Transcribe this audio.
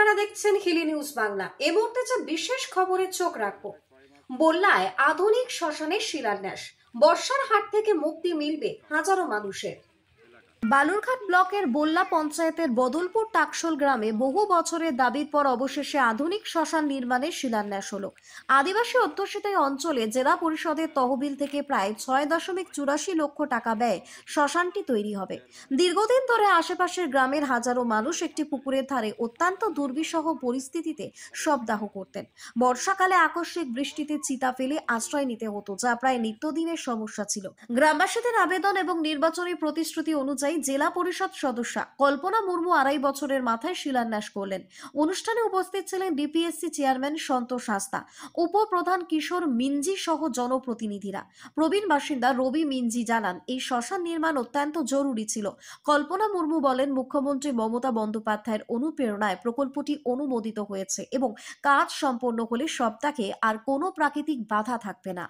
আপনারা দেখছেন হিলি নিউজ বাংলা। এই মুহূর্তে যে বিশেষ খবরে চোখ রাখবো, বল্লায় আধুনিক শ্মশানের শিলান্যাস। বর্ষার হাট থেকে মুক্তি মিলবে হাজারো মানুষের। বালুরঘাট ব্লকের বল্লা পঞ্চায়েতের বদলপুর টাকশোল গ্রামে বহু বছরের দাবির পর অবশেষে আধুনিক শ্মশান নির্মাণের শিলান্যাস হলো। আদিবাসী অধ্যুষিত এই অঞ্চলে জেলা পরিষদের তহবিল থেকে প্রায় 6.84 লক্ষ টাকা ব্যয়ে শ্মশানটি তৈরি হবে। দীর্ঘদিন ধরে আশেপাশের গ্রামের হাজারো মানুষ একটি পুকুরের ধারে অত্যন্ত দুর্বিষহ পরিস্থিতিতে শবদাহ করতেন। বর্ষাকালে আকস্মিক বৃষ্টিতে চিতা ফেলে আশ্রয় নিতে হতো, যা প্রায় নিত্যদিনের সমস্যা ছিল। গ্রামবাসীদের আবেদন এবং নির্বাচনী প্রতিশ্রুতি অনুযায়ী জেলা পরিষদ সদস্যা কল্পনা মুর্মু 2.5 বছরের মাথায় শিলান্যাস করলেন। অনুষ্ঠানে উপস্থিত ছিলেন ডিপিএসসি চেয়ারম্যান সন্তোষ হাসদা, উপপ্রধান কিশোর মিঞ্জি সহ জনপ্রতিনিধিরা। প্রবীণ বাসিন্দা রবি মিঞ্জি জানান, এই শ্মশান নির্মাণ অত্যন্ত জরুরি ছিল। কল্পনা মুর্মু বলেন, মুখ্যমন্ত্রী মমতা বন্দ্যোপাধ্যায়ের অনুপ্রেরণায় প্রকল্পটি অনুমোদিত হয়েছে এবং কাজ সম্পন্ন হলে সপ্তাহে আর কোনো প্রাকৃতিক বাধা থাকবে না।